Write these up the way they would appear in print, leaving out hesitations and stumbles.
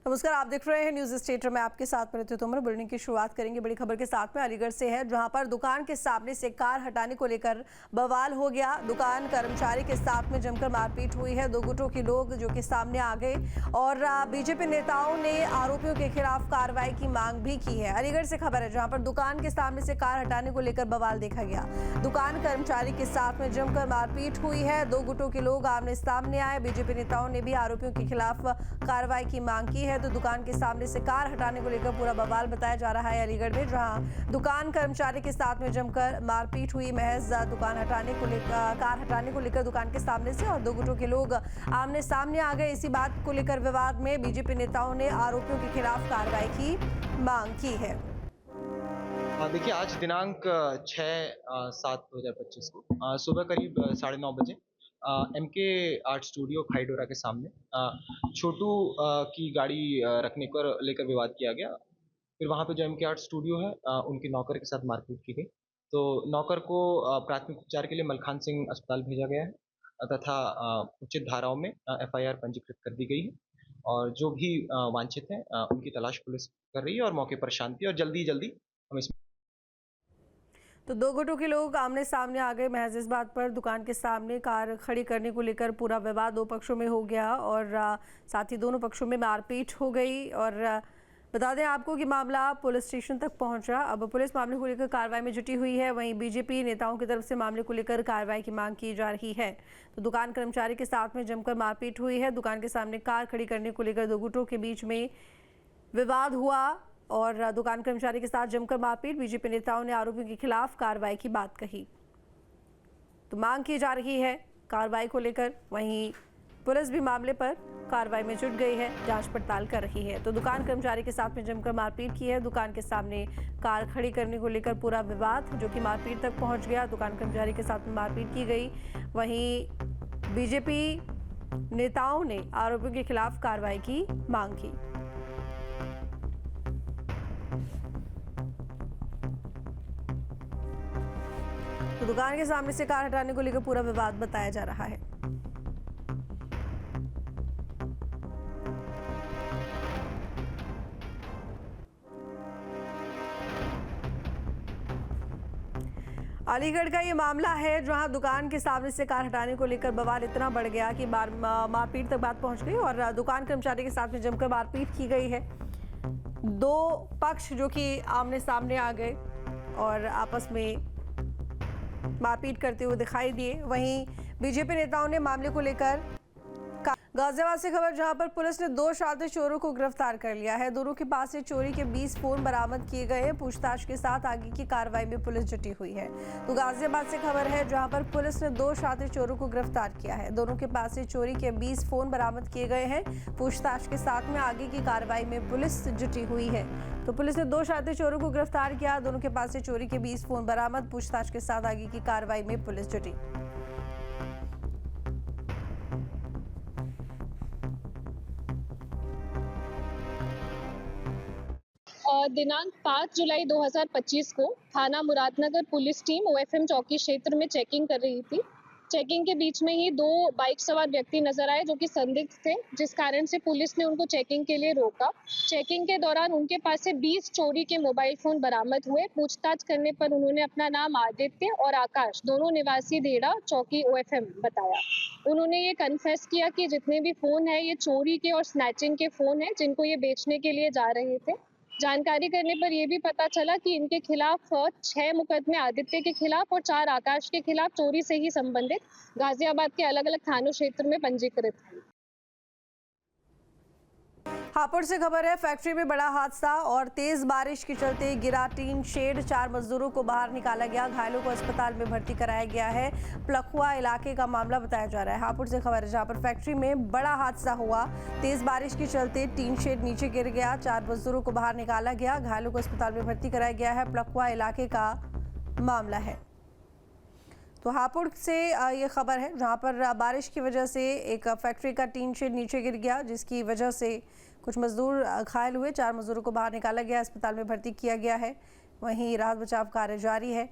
नमस्कार, आप देख रहे हैं न्यूज स्टेट में आपके साथ प्रत्युत उम्र। बुलेटिन की शुरुआत करेंगे बड़ी खबर के साथ में। अलीगढ़ से है, जहां पर दुकान के सामने से कार हटाने को लेकर बवाल हो गया। दुकान कर्मचारी के साथ में जमकर मारपीट हुई है। दो गुटों के लोग जो कि सामने आ गए और बीजेपी नेताओं ने आरोपियों के खिलाफ कार्रवाई की मांग भी की है। अलीगढ़ से खबर है, जहाँ पर दुकान के सामने से कार हटाने को लेकर बवाल देखा गया। दुकान कर्मचारी के साथ में जमकर मारपीट हुई है। दो गुटों के लोग आमने सामने आए। बीजेपी नेताओं ने भी आरोपियों के खिलाफ कार्रवाई की मांग की है। तो दुकान के सामने से कार हटाने को लेकर पूरा बवाल बताया जा रहा है अलीगढ़ में, जहां दुकान कर्मचारी के साथ में जमकर मारपीट हुई। महज दुकान हटाने को लेकर कार हटाने को लेकर दुकान के सामने से और दो गुटों के लोग आमने सामने आ गए। इसी बात को लेकर विवाद में बीजेपी नेताओं ने आरोपियों के खिलाफ कार्रवाई की मांग की है। देखिए, आज दिनांक 6/7/2025 को सुबह करीब 9:30 बजे एमके आर्ट स्टूडियो खाईडोरा के सामने छोटू की गाड़ी रखने पर लेकर विवाद किया गया। फिर वहाँ पे जो एमके आर्ट स्टूडियो है उनके नौकर के साथ मारपीट की गई। तो नौकर को प्राथमिक उपचार के लिए मलखान सिंह अस्पताल भेजा गया है तथा उचित धाराओं में एफआईआर पंजीकृत कर दी गई है। और जो भी वांछित हैं उनकी तलाश पुलिस कर रही है और मौके पर शांति और जल्दी जल्दी हम इस तो दो गुटों के लोग आमने सामने आ गए। महज इस बात पर दुकान के सामने कार खड़ी करने को लेकर पूरा विवाद दो पक्षों में हो गया और साथ ही दोनों पक्षों में मारपीट हो गई। और बता दें आपको कि मामला पुलिस स्टेशन तक पहुंचा। अब पुलिस मामले को लेकर कार्रवाई में जुटी हुई है। वहीं बीजेपी नेताओं की तरफ से मामले को लेकर कार्रवाई की मांग की जा रही है। तो दुकान कर्मचारी के साथ में जमकर मारपीट हुई है। दुकान के सामने कार खड़ी करने को लेकर दो गुटों के बीच में विवाद हुआ और दुकान कर्मचारी के साथ जमकर मारपीट। बीजेपी नेताओं ने आरोपियों के खिलाफ कार्रवाई की बात कही। तो मांग की जा रही है कार्रवाई को लेकर। वहीं पुलिस भी मामले पर कार्रवाई में जुट गई है, जांच पड़ताल कर रही है। तो दुकान कर्मचारी के साथ में जमकर मारपीट की है। दुकान के सामने कार खड़ी करने को लेकर पूरा विवाद जो कि मारपीट तक पहुंच गया। दुकान कर्मचारी के साथ में मारपीट की गई। वहीं बीजेपी नेताओं ने आरोपियों के खिलाफ कार्रवाई की मांग की। तो दुकान के सामने से कार हटाने को लेकर पूरा विवाद बताया जा रहा है। अलीगढ़ का ये मामला है, जहां दुकान के सामने से कार हटाने को लेकर बवाल इतना बढ़ गया कि मारपीट तक बात पहुंच गई और दुकान कर्मचारी के साथ में जमकर मारपीट की गई है। दो पक्ष जो कि आमने सामने आ गए और आपस में मारपीट करते हुए दिखाई दिए। वहीं बीजेपी नेताओं ने मामले को लेकर गाजियाबाद से खबर, जहां पर पुलिस ने दो शातिर चोरों को गिरफ्तार कर लिया है। दोनों के पास से चोरी के 20 फोन बरामद किए गए हैं। पूछताछ के साथ आगे की कार्रवाई में पुलिस जुटी हुई है। तो गाजियाबाद से खबर है, जहां पर पुलिस ने दो शातिर चोरों को गिरफ्तार किया है। दोनों के पास से चोरी के 20 फोन बरामद किए गए हैं। पूछताछ के साथ में आगे की कार्रवाई में पुलिस जुटी हुई है। तो पुलिस ने दो शातिर चोरों को गिरफ्तार किया। दोनों के पास से चोरी के 20 फोन बरामद। पूछताछ के साथ आगे की कार्रवाई में पुलिस जुटी। दिनांक 5 जुलाई 2025 को थाना मुरादनगर पुलिस टीम ओएफएम चौकी क्षेत्र में चेकिंग कर रही थी। चेकिंग के बीच में ही दो बाइक सवार व्यक्ति नजर आए जो कि संदिग्ध थे, जिस कारण से पुलिस ने उनको चेकिंग के लिए रोका। चेकिंग के दौरान उनके पास से 20 चोरी के मोबाइल फोन बरामद हुए। पूछताछ करने पर उन्होंने अपना नाम आदित्य और आकाश, दोनों निवासी देड़ा चौकी ओएफएम बताया। उन्होंने ये कन्फेस किया कि जितने भी फोन है ये चोरी के और स्नैचिंग के फोन है, जिनको ये बेचने के लिए जा रहे थे। जानकारी करने पर यह भी पता चला कि इनके खिलाफ 6 मुकदमे आदित्य के खिलाफ और 4 आकाश के खिलाफ चोरी से ही संबंधित गाजियाबाद के अलग अलग थानों क्षेत्र में पंजीकृत हैं। हापुड़ से खबर है, फैक्ट्री में बड़ा हादसा और तेज बारिश के चलते गिरा टीन शेड। 4 मजदूरों को बाहर निकाला गया। घायलों को अस्पताल में भर्ती कराया गया है। प्लखुआ इलाके का मामला बताया जा रहा है। हापुड़ से खबर है, जहां पर फैक्ट्री में बड़ा हादसा हुआ। तेज बारिश के चलते टीन शेड नीचे गिर गया। 4 मजदूरों को बाहर निकाला गया। घायलों को अस्पताल में भर्ती कराया गया है। प्लखुआ इलाके का मामला है। तो हापुड़ से ये खबर है, जहां पर बारिश की वजह से एक फैक्ट्री का टीन शेड नीचे गिर गया, जिसकी वजह से कुछ मजदूर घायल हुए। 4 मजदूरों को बाहर निकाला गया, अस्पताल में भर्ती किया गया है। वहीं राहत बचाव कार्य जारी है।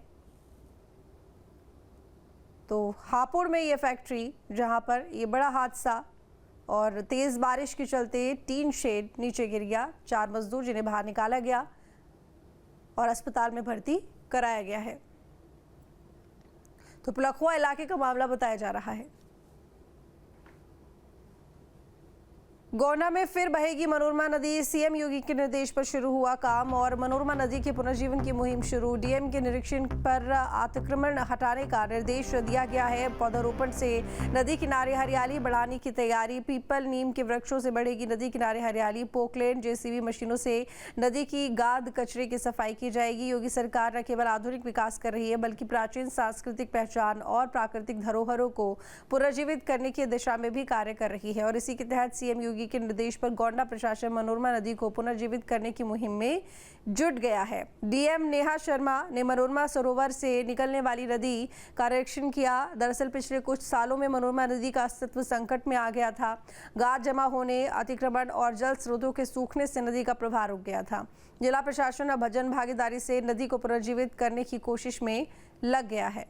तो हापुड़ में ये फैक्ट्री, जहां पर ये बड़ा हादसा और तेज बारिश के चलते टीन शेड नीचे गिर गया। 4 मजदूर जिन्हें बाहर निकाला गया और अस्पताल में भर्ती कराया गया है। तो पुलखुआ इलाके का मामला बताया जा रहा है। गोंडा में फिर बहेगी मनोरमा नदी। सीएम योगी के निर्देश पर शुरू हुआ काम और मनोरमा नदी के पुनर्जीवन की मुहिम शुरू। डीएम के निरीक्षण पर अतिक्रमण हटाने का निर्देश दिया गया है। पौधारोपण से नदी किनारे हरियाली बढ़ाने की तैयारी। पीपल नीम के वृक्षों से बढ़ेगी नदी किनारे हरियाली। पोकलेन जेसीबी मशीनों से नदी की गाद कचरे की सफाई की जाएगी। योगी सरकार न केवल आधुनिक विकास कर रही है बल्कि प्राचीन सांस्कृतिक पहचान और प्राकृतिक धरोहरों को पुनर्जीवित करने की दिशा में भी कार्य कर रही है। और इसी के तहत सीएम योगी के निर्देश पर गोंडा प्रशासन मनोरमा नदी को पुनर्जीवित करने की मुहिम में जुट गया है। डीएम नेहा शर्मा ने मनोरमा सरोवर से निकलने वाली नदी का निरीक्षण किया। दरअसल पिछले कुछ सालों में मनोरमा नदी का अस्तित्व संकट में आ गया था। गाद जमा होने, अतिक्रमण और जल स्रोतों के सूखने से नदी का प्रवाह रुक गया था। जिला प्रशासन अब जन भागीदारी से नदी को पुनर्जीवित करने की कोशिश में लग गया है।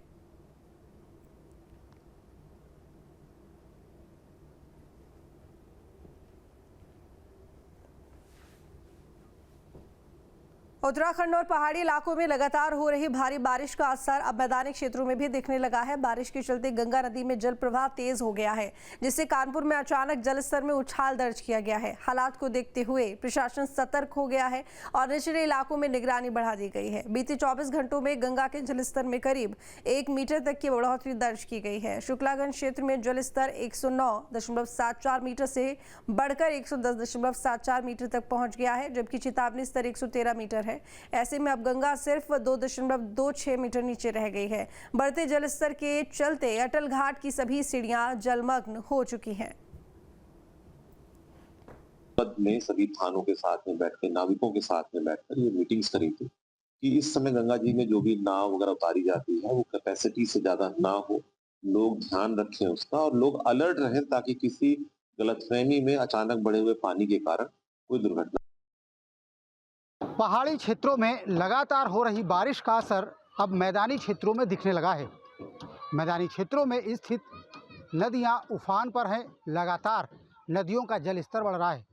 उत्तराखंड और पहाड़ी इलाकों में लगातार हो रही भारी बारिश का असर अब मैदानी क्षेत्रों में भी दिखने लगा है। बारिश के चलते गंगा नदी में जल प्रवाह तेज हो गया है, जिससे कानपुर में अचानक जलस्तर में उछाल दर्ज किया गया है। हालात को देखते हुए प्रशासन सतर्क हो गया है और निचले इलाकों में निगरानी बढ़ा दी गई है। बीते 24 घंटों में गंगा के जलस्तर में करीब 1 मीटर तक की बढ़ोतरी दर्ज की गई है। शुक्लागंज क्षेत्र में जलस्तर 109.74 मीटर से बढ़कर 110.74 मीटर तक पहुंच गया है, जबकि चेतावनी स्तर 113 मीटर है। ऐसे में अब गंगा सिर्फ 2.26 मीटर नीचे रह गई है। बढ़ते जलस्तर के चलते अटल घाट की सभी सीढ़ियां जलमग्न हो चुकी हैं। में सभी थानों के साथ में बैठकर, नाविकों के साथ में बैठकर ये मीटिंग्स करी थी कि इस समय गंगा जी में जो भी नाव वगैरह उतारी जाती है वो कैपेसिटी से ज्यादा ना हो, लोग ध्यान रखें उसका और लोग अलर्ट रहें ताकि किसी गलतफहमी में अचानक बढ़े हुए पानी के कारण कोई दुर्घटना। पहाड़ी क्षेत्रों में लगातार हो रही बारिश का असर अब मैदानी क्षेत्रों में दिखने लगा है। मैदानी क्षेत्रों में स्थित नदियां उफान पर हैं। लगातार नदियों का जलस्तर बढ़ रहा है।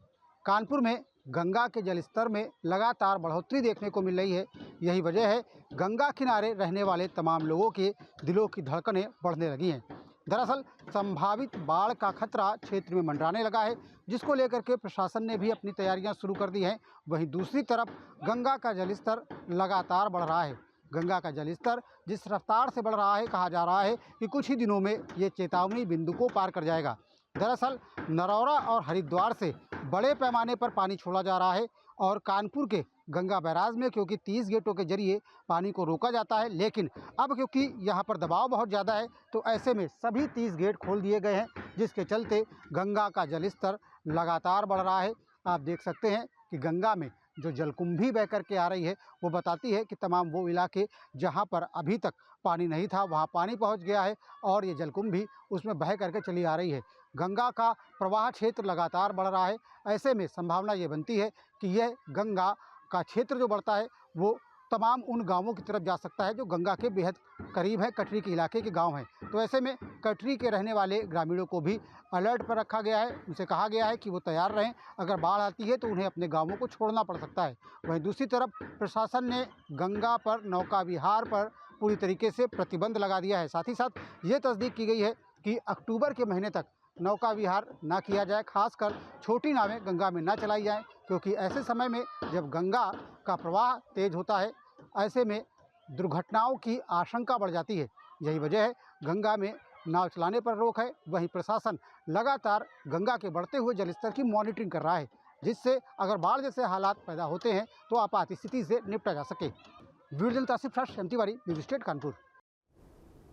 कानपुर में गंगा के जलस्तर में लगातार बढ़ोतरी देखने को मिल रही है। यही वजह है गंगा किनारे रहने वाले तमाम लोगों के दिलों की धड़कनें बढ़ने लगी हैं। दरअसल संभावित बाढ़ का खतरा क्षेत्र में मंडराने लगा है, जिसको लेकर के प्रशासन ने भी अपनी तैयारियां शुरू कर दी हैं। वहीं दूसरी तरफ गंगा का जलस्तर लगातार बढ़ रहा है। गंगा का जलस्तर जिस रफ्तार से बढ़ रहा है, कहा जा रहा है कि कुछ ही दिनों में ये चेतावनी बिंदु को पार कर जाएगा। दरअसल नरौरा और हरिद्वार से बड़े पैमाने पर पानी छोड़ा जा रहा है और कानपुर के गंगा बैराज में क्योंकि 30 गेटों के जरिए पानी को रोका जाता है, लेकिन अब क्योंकि यहाँ पर दबाव बहुत ज़्यादा है तो ऐसे में सभी 30 गेट खोल दिए गए हैं, जिसके चलते गंगा का जलस्तर लगातार बढ़ रहा है। आप देख सकते हैं कि गंगा में जो जलकुंभी बह करके आ रही है वो बताती है कि तमाम वो इलाके जहाँ पर अभी तक पानी नहीं था वहाँ पानी पहुँच गया है और ये जलकुंभी उसमें बह करके चली आ रही है। गंगा का प्रवाह क्षेत्र लगातार बढ़ रहा है। ऐसे में संभावना ये बनती है कि यह गंगा का क्षेत्र जो बढ़ता है वो तमाम उन गांवों की तरफ जा सकता है जो गंगा के बेहद करीब है, कटरी के इलाके के गांव हैं। तो ऐसे में कटरी के रहने वाले ग्रामीणों को भी अलर्ट पर रखा गया है। उनसे कहा गया है कि वो तैयार रहें, अगर बाढ़ आती है तो उन्हें अपने गांवों को छोड़ना पड़ सकता है। वहीं दूसरी तरफ प्रशासन ने गंगा पर नौका विहार पर पूरी तरीके से प्रतिबंध लगा दिया है। साथ ही साथ ये तस्दीक की गई है कि अक्टूबर के महीने तक नौका विहार ना किया जाए, खासकर छोटी नावें गंगा में ना चलाई जाएं, क्योंकि ऐसे समय में जब गंगा का प्रवाह तेज होता है ऐसे में दुर्घटनाओं की आशंका बढ़ जाती है। यही वजह है गंगा में नाव चलाने पर रोक है। वहीं प्रशासन लगातार गंगा के बढ़ते हुए जलस्तर की मॉनिटरिंग कर रहा है, जिससे अगर बाढ़ जैसे हालात पैदा होते हैं तो आपात स्थिति से निपटा जा सके। Video journalist Asif Shah, M Tiwari, news state Kanpur.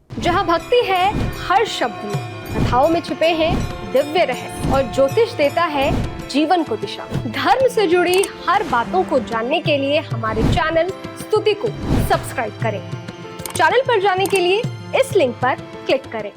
जहाँ भक्ति है हर शब्द में, कथाओं में छुपे हैं दिव्य रहस्य और ज्योतिष देता है जीवन को दिशा। धर्म से जुड़ी हर बातों को जानने के लिए हमारे चैनल स्तुति को सब्सक्राइब करें। चैनल पर जाने के लिए इस लिंक पर क्लिक करें।